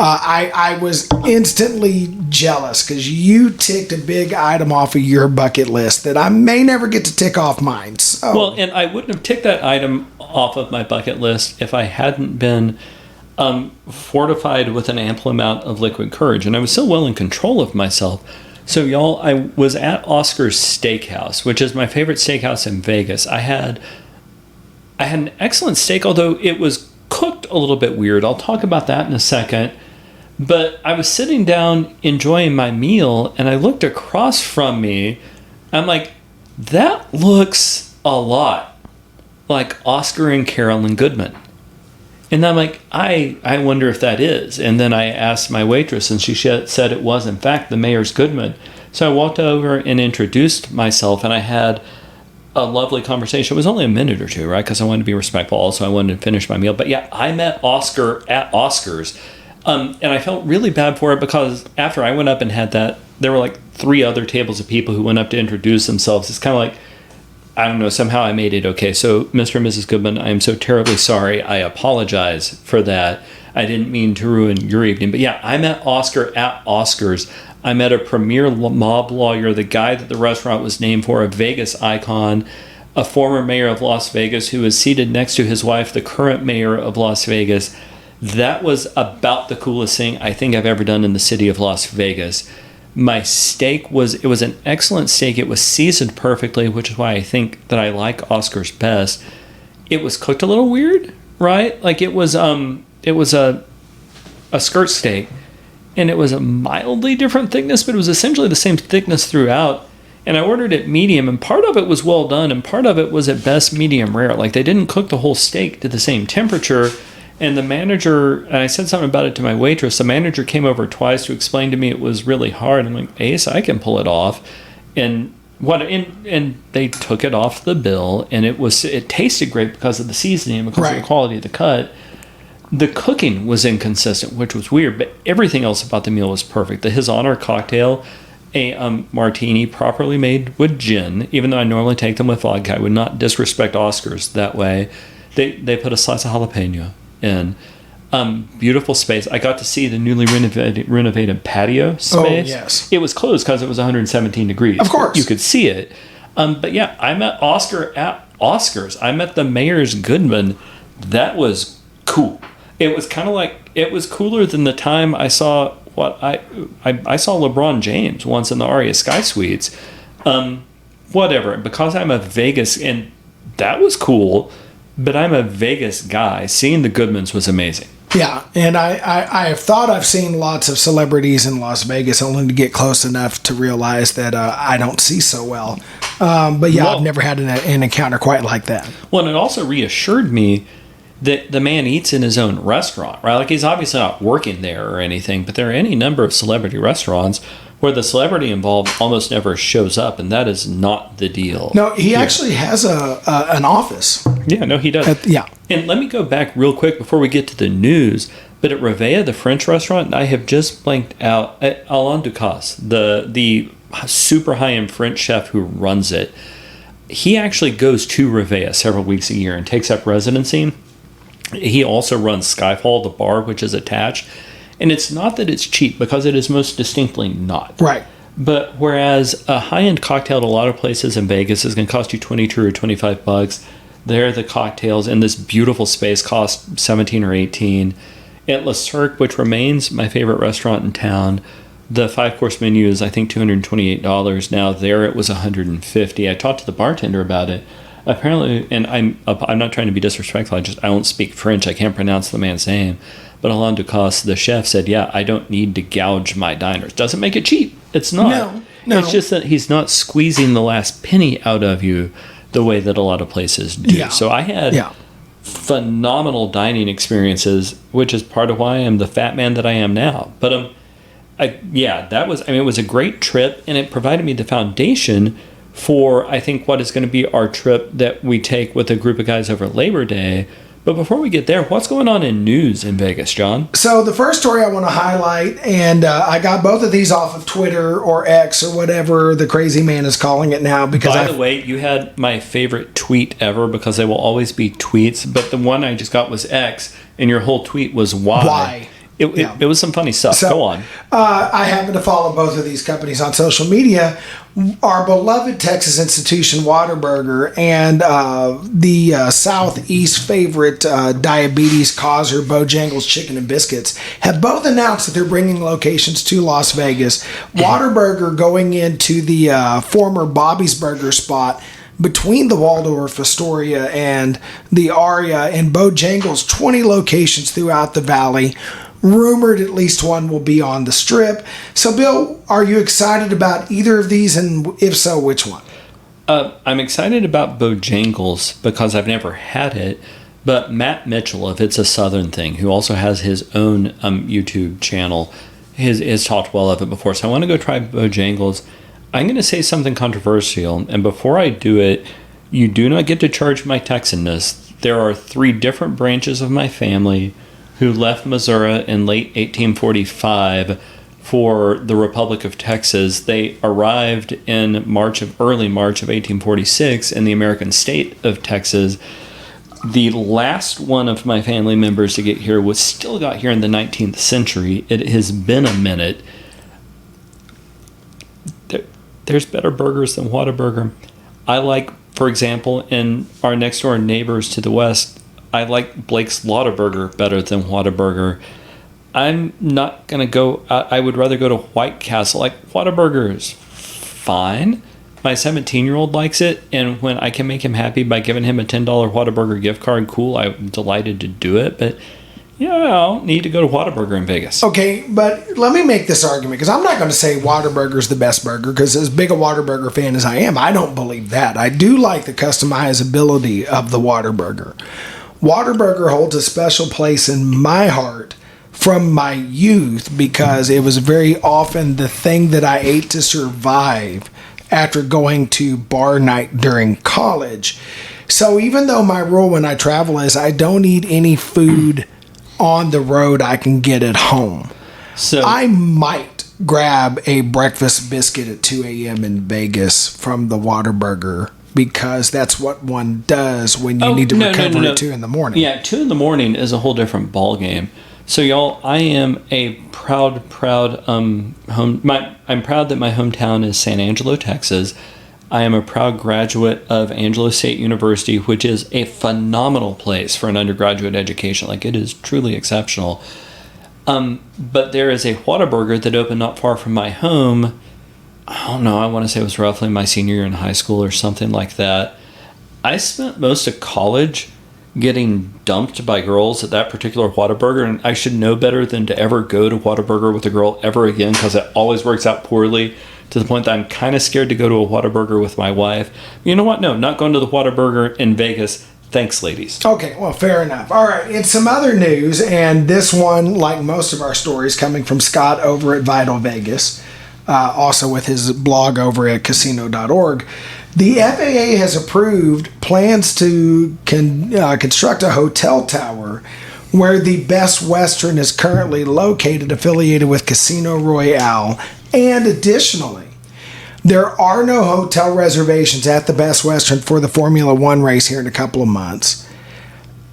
I was instantly jealous, because you ticked a big item off of your bucket list that I may never get to tick off mine. So. Well, and I wouldn't have ticked that item off of my bucket list if I hadn't been fortified with an ample amount of liquid courage, and I was so well in control of myself. So, y'all, I was at Oscar's Steakhouse, which is my favorite steakhouse in Vegas. I had an excellent steak, although it was cooked a little bit weird. I'll talk about that in a second. But I was sitting down enjoying my meal, and I looked across from me. I'm like, that looks a lot like Oscar and Carolyn Goodman. And I'm like, I wonder if that is. And then I asked my waitress, and she said it was, in fact, the mayor's Goodman. So I walked over and introduced myself, and I had a lovely conversation. It was only a minute or two, right? Because I wanted to be respectful. Also, I wanted to finish my meal. But yeah, I met Oscar at Oscar's. And I felt really bad for it, because after I went up and had that, there were like 3 other tables of people who went up to introduce themselves. It's kind of like, I don't know, somehow I made it okay. So, Mr. and Mrs. Goodman, I am so terribly sorry. I apologize for that. I didn't mean to ruin your evening. But yeah, I met Oscar at Oscar's. I met a premier mob lawyer, the guy that the restaurant was named for, a Vegas icon, a former mayor of Las Vegas who was seated next to his wife, the current mayor of Las Vegas. That was about the coolest thing I think I've ever done in the city of Las Vegas. My steak it was an excellent steak. It was seasoned perfectly, which is why I think that I like Oscar's best. It was cooked a little weird, right? Like it was a skirt steak, and it was a mildly different thickness, but it was essentially the same thickness throughout. And I ordered it medium, and part of it was well done, and part of it was at best medium rare. Like they didn't cook the whole steak to the same temperature. And the manager, and I said something about it to my waitress, the manager came over twice to explain to me it was really hard. I'm like, Ace, I can pull it off. And they took it off the bill, and it tasted great because of the seasoning, because of the quality of the cut. The cooking was inconsistent, which was weird, but everything else about the meal was perfect. The His Honor cocktail, a martini properly made with gin, even though I normally take them with vodka, I would not disrespect Oscars that way. They put a slice of jalapeno in. Beautiful space. I got to see the newly renovated patio space. Oh, yes. It was closed because it was 117 degrees. Of course. You could see it. But yeah, I met Oscar at Oscars. I met the mayor's Goodman. That was cool. It was kind of like, it was cooler than the time I saw I saw LeBron James once in the Aria Sky Suites. Whatever. Because I'm a Vegas, and that was cool, but I'm a Vegas guy. Seeing the Goodmans was amazing. Yeah, and I have thought I've seen lots of celebrities in Las Vegas, only to get close enough to realize that I don't see so well. But yeah, I've never had an encounter quite like that. Well, and it also reassured me that the man eats in his own restaurant, right? Like, he's obviously not working there or anything, but there are any number of celebrity restaurants where the celebrity involved almost never shows up, and that is not the deal. No, he actually has an office. Yeah, no, he does. Yeah. And let me go back real quick before we get to the news. But at Revea, the French restaurant, I have just blanked out. Alain Ducasse, the super high-end French chef who runs it, he actually goes to Revea several weeks a year and takes up residency. He also runs Skyfall, the bar, which is attached. And it's not that it's cheap, because it is most distinctly not. Right. But whereas a high-end cocktail at a lot of places in Vegas is going to cost you $22 or $25, there the cocktails in this beautiful space cost $17 or $18. At Le Cirque, which remains my favorite restaurant in town, the 5-course menu is, I think, $228 now. There it was $150. I talked to the bartender about it. Apparently, and I'm not trying to be disrespectful, I don't speak French, I can't pronounce the man's name. But Alain Ducasse, the chef, said, yeah, I don't need to gouge my diners. Doesn't make it cheap. It's not. No. It's just that he's not squeezing the last penny out of you the way that a lot of places do. Yeah. So I had phenomenal dining experiences, which is part of why I am the fat man that I am now. But it was a great trip, and it provided me the foundation for, I think, what is going to be our trip that we take with a group of guys over Labor Day. But before we get there, what's going on in news in Vegas, John? So the first story I want to highlight, and I got both of these off of Twitter or X or whatever the crazy man is calling it now. Because By the way, you had my favorite tweet ever, because they will always be tweets, but the one I just got was X, and your whole tweet was why. Why? It was some funny stuff. So, go on. I happen to follow both of these companies on social media. Our beloved Texas institution, Whataburger, and the Southeast favorite diabetes causer, Bojangles Chicken and Biscuits, have both announced that they're bringing locations to Las Vegas. Whataburger going into the former Bobby's Burger spot between the Waldorf Astoria and the Aria, and Bojangles 20 locations throughout the valley. Rumored at least one will be on the Strip. So, Bill, are you excited about either of these? And if so, which one? I'm excited about Bojangles because I've never had it. But Matt Mitchell of It's a Southern Thing, who also has his own YouTube channel, has talked well of it before. So I want to go try Bojangles. I'm going to say something controversial. And before I do it, you do not get to charge my Texanness. There are 3 different branches of my family who left Missouri in late 1845 for the Republic of Texas. They arrived in early March of 1846 in the American state of Texas. The last one of my family members to get here got here in the 19th century. It has been a minute. there's better burgers than Whataburger. I like, for example, in our next door neighbors to the west, I like Blake's Lottaburger better than Whataburger. I'm not going to go, I would rather go to White Castle. Like, Whataburger is fine. My 17-year-old likes it, and when I can make him happy by giving him a $10 Whataburger gift card, cool, I'm delighted to do it. But yeah, I don't need to go to Whataburger in Vegas. Okay, but let me make this argument, because I'm not going to say Whataburger's the best burger, because as big a Whataburger fan as I am, I don't believe that. I do like the customizability of the Whataburger. Whataburger holds a special place in my heart from my youth, because it was very often the thing that I ate to survive after going to bar night during college. So even though my rule when I travel is I don't eat any food on the road I can get at home, so I might grab a breakfast biscuit at 2 a.m. in Vegas from the Whataburger, because that's what one does when you need to recover at 2 in the morning. Yeah, 2 in the morning is a whole different ball game. So y'all, I am a proud I'm proud that my hometown is San Angelo, Texas. I am a proud graduate of Angelo State University, which is a phenomenal place for an undergraduate education. Like, it is truly exceptional. But there is a Whataburger that opened not far from my home. I don't know, I want to say it was roughly my senior year in high school or something like that. I spent most of college getting dumped by girls at that particular Whataburger, and I should know better than to ever go to Whataburger with a girl ever again, because it always works out poorly, to the point that I'm kind of scared to go to a Whataburger with my wife. You know what? No, not going to the Whataburger in Vegas. Thanks, ladies. Okay, well, fair enough. All right, in some other news, and this one, like most of our stories, coming from Scott over at Vital Vegas, also with his blog over at casino.org, the FAA has approved plans to construct a hotel tower where the Best Western is currently located, affiliated with Casino Royale. And additionally, there are no hotel reservations at the Best Western for the Formula One race here in a couple of months.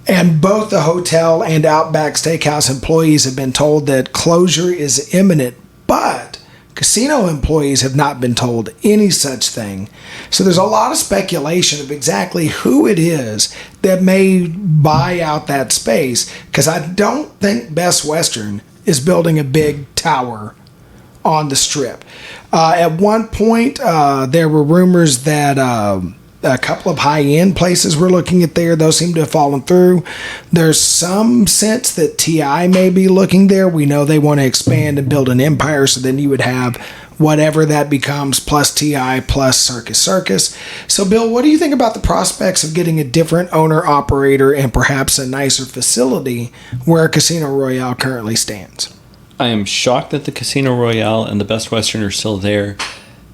And both the hotel and Outback Steakhouse employees have been told that closure is imminent, but casino employees have not been told any such thing. So there's a lot of speculation of exactly who it is that may buy out that space, because I don't think Best Western is building a big tower on the Strip. At one point, there were rumors that a couple of high-end places we're looking at there. Those seem to have fallen through. There's some sense that TI may be looking there. We know they want to expand and build an empire, so then you would have whatever that becomes, plus TI, plus Circus Circus. So, Bill, what do you think about the prospects of getting a different owner-operator and perhaps a nicer facility where Casino Royale currently stands? I am shocked that the Casino Royale and the Best Western are still there,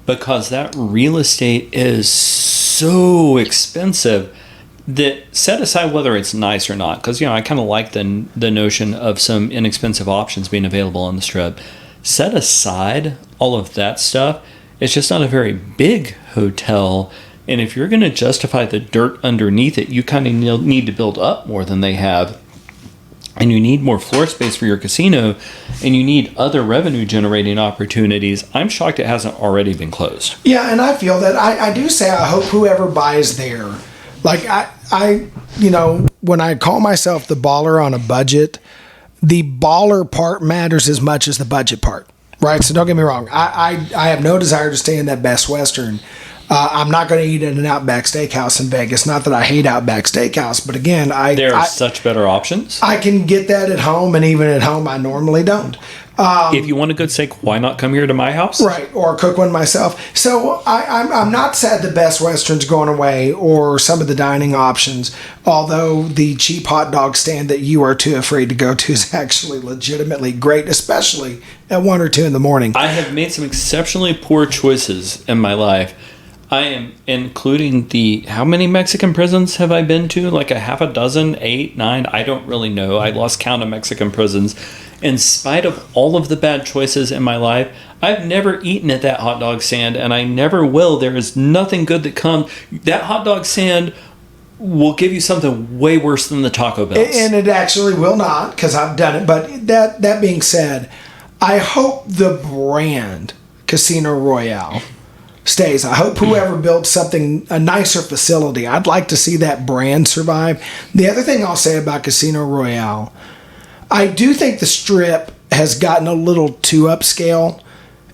because that real estate is so expensive that, set aside whether it's nice or not, because, you know, I kind of like the notion of some inexpensive options being available on the Strip. Set aside all of that stuff, it's just not a very big hotel. And if you're going to justify the dirt underneath it, you kind of need to build up more than they have. And you need more floor space for your casino, and you need other revenue generating opportunities. I'm shocked it hasn't already been closed. Yeah, and I feel that I do say I hope whoever buys there, like I you know, when I call myself the baller on a budget, the baller part matters as much as the budget part, right? So don't get me wrong. I have no desire to stay in that Best Western. I'm not going to eat at an Outback Steakhouse in Vegas. Not that I hate Outback Steakhouse, but again, there are such better options. I can get that at home, and even at home, I normally don't. If you want a good steak, why not come here to my house? Right, or cook one myself. So I'm not sad the Best Western's going away, or some of the dining options, although the cheap hot dog stand that you are too afraid to go to is actually legitimately great, especially at 1 or 2 in the morning. I have made some exceptionally poor choices in my life. I am including how many Mexican prisons have I been to? Like a half a dozen, 8, 9, I don't really know. I lost count of Mexican prisons. In spite of all of the bad choices in my life, I've never eaten at that hot dog stand, and I never will. There is nothing good that comes. That hot dog stand will give you something way worse than the Taco Bells. And it actually will not, because I've done it. But that being said, I hope the brand Casino Royale stays. I hope whoever builds something, a nicer facility, I'd like to see that brand survive. The other thing I'll say about Casino Royale, I do think the Strip has gotten a little too upscale.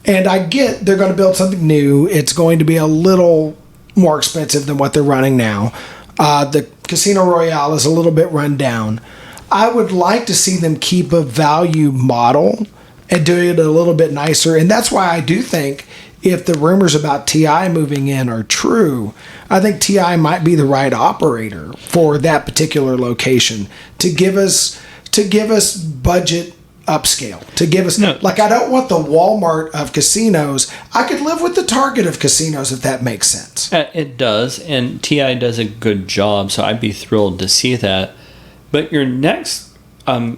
And I get they're going to build something new. It's going to be a little more expensive than what they're running now. The Casino Royale is a little bit run down. I would like to see them keep a value model and do it a little bit nicer. And that's why I do think if the rumors about TI moving in are true, I think TI might be the right operator for that particular location to give us budget upscale, to give us I don't want the Walmart of casinos. I could live with the Target of casinos if that makes sense. It does, and TI does a good job, so I'd be thrilled to see that. But your next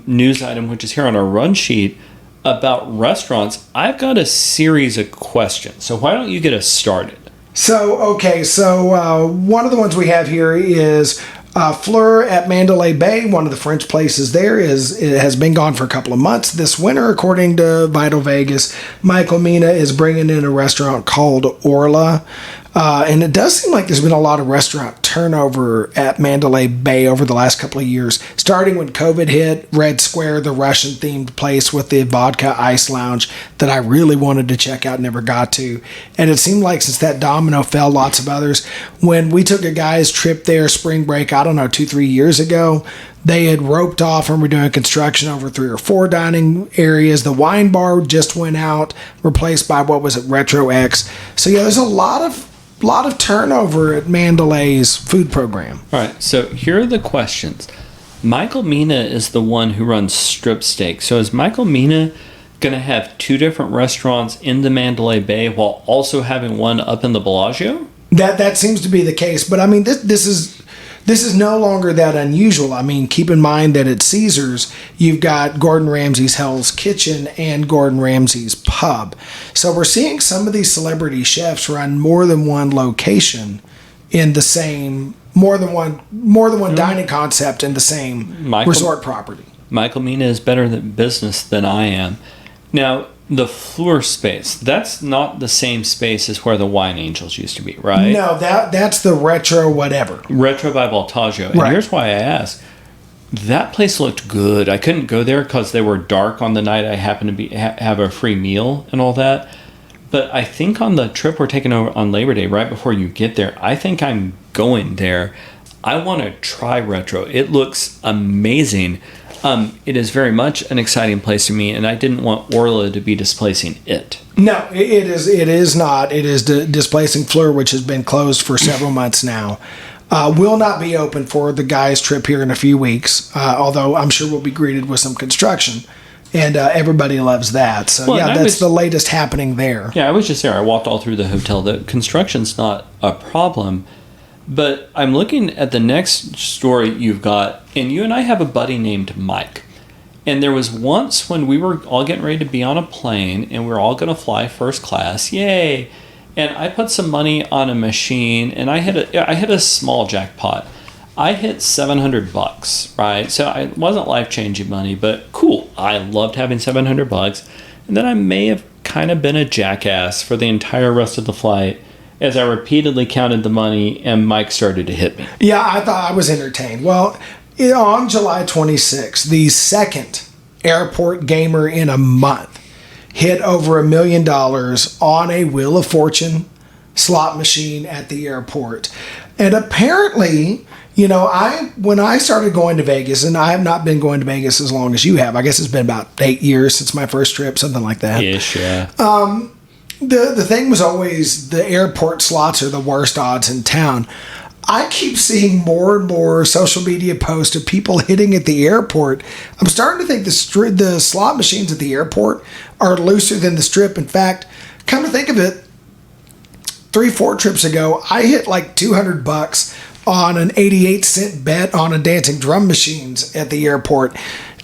news item, which is here on our run sheet about restaurants, I've got a series of questions. So why don't you get us started? So one of the ones we have here is Fleur at Mandalay Bay, one of the French places there, it has been gone for a couple of months this winter, according to Vital Vegas. Michael Mina is bringing in a restaurant called Orla. And it does seem like there's been a lot of restaurant turnover at Mandalay Bay over the last couple of years. Starting when COVID hit, Red Square, the Russian-themed place with the vodka ice lounge that I really wanted to check out, never got to. And it seemed like since that domino fell, lots of others. When we took a guy's trip there, spring break, 2-3 years ago, they had roped off and were doing construction over 3 or 4 dining areas. The wine bar just went out, replaced by Retro X. So yeah, there's a lot of turnover at Mandalay's food program. All right, so here are the questions. Michael Mina is the one who runs Strip Steak. So is Michael Mina going to have 2 different restaurants in the Mandalay Bay while also having one up in the Bellagio? That seems to be the case, but I mean this is no longer that unusual. I mean, keep in mind that at Caesars, you've got Gordon Ramsay's Hell's Kitchen and Gordon Ramsay's Pub. So we're seeing some of these celebrity chefs run more than one location in the same, more than one dining concept in the same resort property. Michael Mina is better at business than I am. Now, the Fleur space, that's not the same space as where the Wine Angels used to be, right? No, that's the Retro whatever. Retro by Voltaggio. And here's why I asked. That place looked good. I couldn't go there because they were dark on the night I happened to have a free meal and all that. But I think on the trip we're taking over on Labor Day, right before you get there, I think I'm going there. I want to try Retro. It looks amazing. It is very much an exciting place to me, and I didn't want Orla to be displacing it. No, it is not. It is displacing Fleur, which has been closed for several months now. Will not be open for the guys' trip here in a few weeks, although I'm sure we'll be greeted with some construction, and everybody loves that. So, that's the latest happening there. Yeah, I was just there. I walked all through the hotel. The construction's not a problem. But I'm looking at the next story you've got, and you and I have a buddy named Mike. And there was once when we were all getting ready to be on a plane, and we were all going to fly first class. Yay! And I put some money on a machine, and I hit a small jackpot. I hit $700, right? So it wasn't life-changing money, but cool. I loved having $700. And then I may have kind of been a jackass for the entire rest of the flight, as I repeatedly counted the money and Mike started to hit me. Yeah, I thought I was entertained. Well, on July 26th, the second airport gamer in a month hit over $1 million on a Wheel of Fortune slot machine at the airport. And apparently, when I started going to Vegas, and I have not been going to Vegas as long as you have. I guess it's been about 8 years since my first trip, something like that. Ish, yeah. The thing was always the airport slots are the worst odds in town. I keep seeing more and more social media posts of people hitting at the airport. I'm starting to think the slot machines at the airport are looser than the Strip. In fact, come to think of it, 3-4 trips ago, I hit like $200 on an 88-cent bet on a dancing drum machines at the airport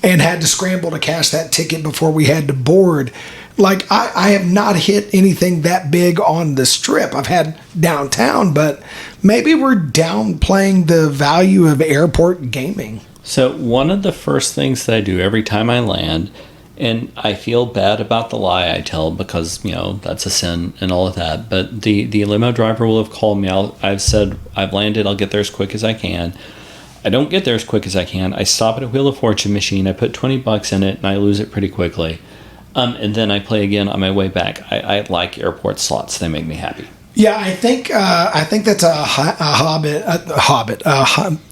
and had to scramble to cash that ticket before we had to board. Like, I have not hit anything that big on the Strip. I've had downtown, but maybe we're downplaying the value of airport gaming. So one of the first things that I do every time I land And I feel bad about the lie I tell because, that's a sin and all of that. But the limo driver will have called me. I've said, I've landed, I'll get there as quick as I can. I don't get there as quick as I can. I stop at a Wheel of Fortune machine. I put $20 in it and I lose it pretty quickly. And then I play again on my way back. I like airport slots. They make me happy. Yeah, I think that's a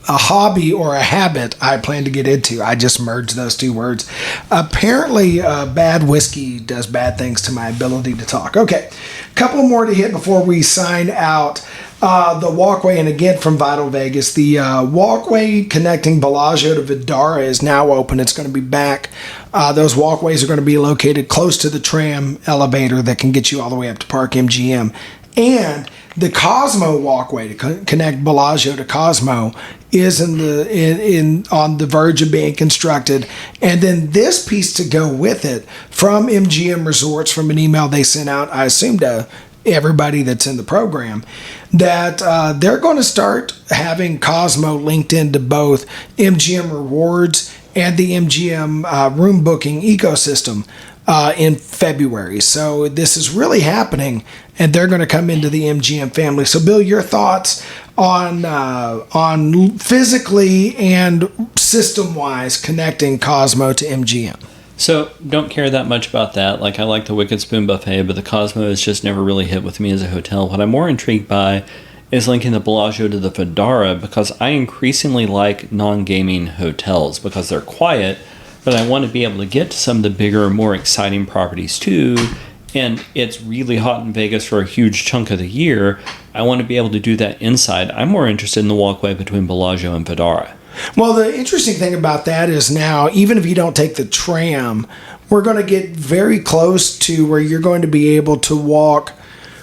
hobby or a habit I plan to get into. I just merged those two words. Apparently, bad whiskey does bad things to my ability to talk. Okay, a couple more to hit before we sign out. The walkway, and again from Vital Vegas, the walkway connecting Bellagio to Vdara is now open. It's going to be back. Those walkways are going to be located close to the tram elevator that can get you all the way up to Park MGM. And the Cosmo walkway to connect Bellagio to Cosmo is on the verge of being constructed. And then this piece to go with it from MGM Resorts, from an email they sent out, I assume to everybody that's in the program, that they're going to start having Cosmo linked into both MGM Rewards and the MGM room booking ecosystem in February. So this is really happening, and they're going to come into the MGM family. So, Bill, your thoughts on physically and system-wise connecting Cosmo to MGM? So, don't care that much about that. Like, I like the Wicked Spoon Buffet, but the Cosmo has just never really hit with me as a hotel. What I'm more intrigued by is linking the Bellagio to the Vdara, because I increasingly like non-gaming hotels because they're quiet, but I want to be able to get to some of the bigger, more exciting properties too. And it's really hot in Vegas for a huge chunk of the year. I want to be able to do that inside. I'm more interested in the walkway between Bellagio and Vdara. Well, the interesting thing about that is now, even if you don't take the tram, we're going to get very close to where you're going to be able to walk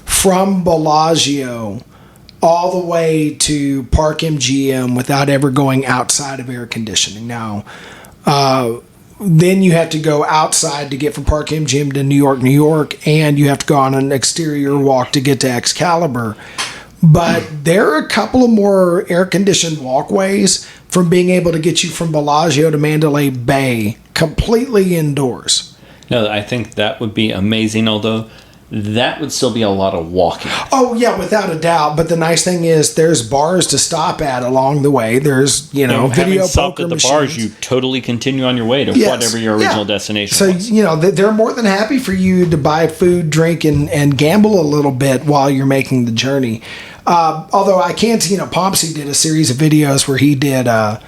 from Bellagio all the way to Park MGM without ever going outside of air conditioning. Now, then you have to go outside to get from Park MGM to New York, and you have to go on an exterior walk to get to Excalibur. But there are a couple of more air-conditioned walkways from being able to get you from Bellagio to Mandalay Bay completely indoors. No, I think that would be amazing, although that would still be a lot of walking. Oh, yeah, without a doubt. But the nice thing is there's bars to stop at along the way. There's, video stopped poker at the machines. bars, you totally continue on your way to whatever your original destination was. So, they're more than happy for you to buy food, drink, and gamble a little bit while you're making the journey. Although I can see, Pompsy did a series of videos where he did, a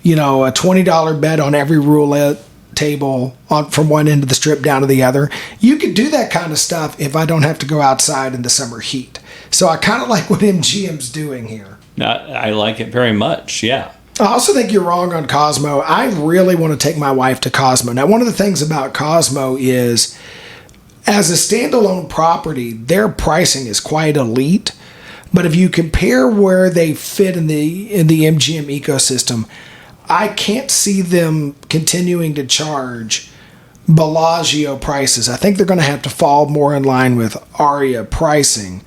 $20 bet on every roulette table from one end of the strip down to the other. You could do that kind of stuff if I don't have to go outside in the summer heat. So I kind of like what MGM's doing here. I like it very much, yeah. I also think you're wrong on Cosmo. I really want to take my wife to Cosmo. Now, one of the things about Cosmo is, as a standalone property, their pricing is quite elite. But if you compare where they fit in the MGM ecosystem, I can't see them continuing to charge Bellagio prices. I think they're going to have to fall more in line with Aria pricing.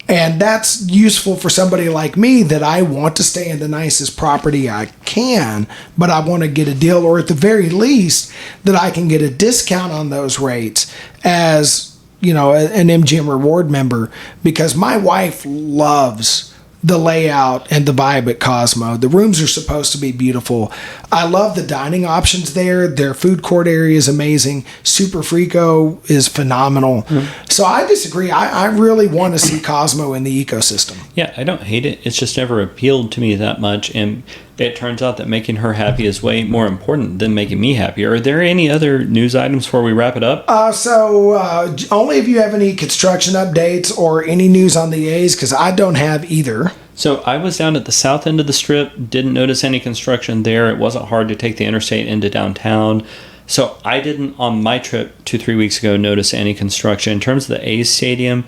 And that's useful for somebody like me that I want to stay in the nicest property I can, but I want to get a deal, or at the very least, that I can get a discount on those rates as, an MGM Reward member, because my wife loves the layout and the vibe at Cosmo. The rooms are supposed to be beautiful. I love the dining options there. Their food court area is amazing. Super Frico is phenomenal. Mm-hmm. So I disagree. I really want to see Cosmo in the ecosystem. Yeah, I don't hate it. It's just never appealed to me that much. And it turns out that making her happy is way more important than making me happy. Are there any other news items before we wrap it up? Only if you have any construction updates or any news on the A's, because I don't have either. So I was down at the south end of the strip, didn't notice any construction there. It wasn't hard to take the interstate into downtown. So I didn't, on my trip 2-3 weeks ago, notice any construction. In terms of the A's stadium,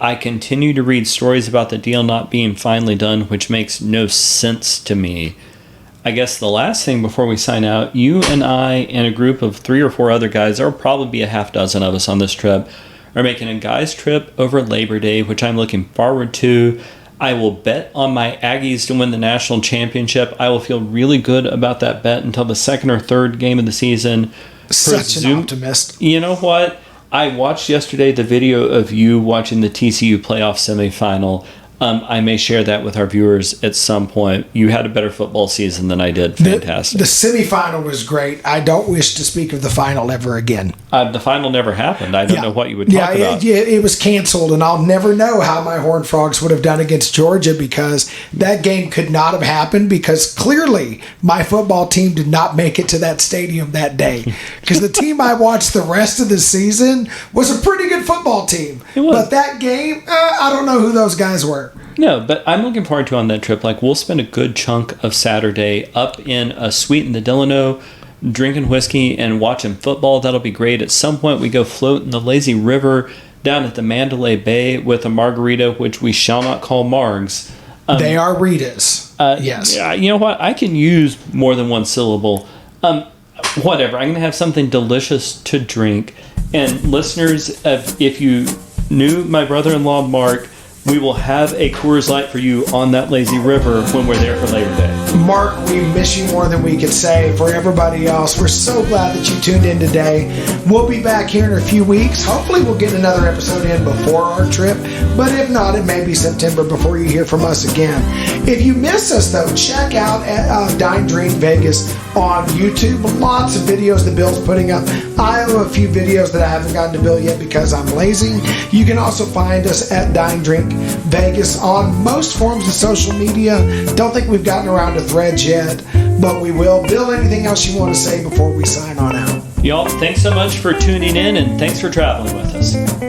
I continue to read stories about the deal not being finally done, which makes no sense to me. I guess the last thing before we sign out, you and I and a group of 3 or 4 other guys, there will probably be a half dozen of us on this trip, are making a guys trip over Labor Day, which I'm looking forward to. I will bet on my Aggies to win the national championship. I will feel really good about that bet until the second or third game of the season, Such an optimist. You know what? I watched yesterday the video of you watching the TCU playoff semifinal. I may share that with our viewers at some point. You had a better football season than I did. Fantastic. The semifinal was great. I don't wish to speak of the final ever again. The final never happened. I don't know what you would talk about. It was canceled, and I'll never know how my Horned Frogs would have done against Georgia because that game could not have happened because clearly my football team did not make it to that stadium that day because the team I watched the rest of the season was a pretty good football team. It was. But that game, I don't know who those guys were. No, but I'm looking forward to on that trip. Like, we'll spend a good chunk of Saturday up in a suite in the Delano, drinking whiskey and watching football. That'll be great. At some point, we go float in the lazy river down at the Mandalay Bay with a margarita, which we shall not call margs. They are Ritas. Yes. Yeah, you know what? I can use more than one syllable. Whatever. I'm going to have something delicious to drink. And listeners, if you knew my brother-in-law, Mark, we will have a Coors Light for you on that lazy river when we're there for Labor Day. Mark, we miss you more than we could say. For everybody else, we're so glad that you tuned in today. We'll be back here in a few weeks. Hopefully we'll get another episode in before our trip, but if not, it may be September before you hear from us again. If you miss us, though, check out Dine Drink Vegas on YouTube. Lots of videos that Bill's putting up. I have a few videos that I haven't gotten to Bill yet because I'm lazy. You can also find us at Dine Drink Vegas on most forms of social media. Don't think we've gotten around to Threads yet, but we will. Bill, anything else you want to say before we sign on out? Y'all, thanks so much for tuning in, and thanks for traveling with us.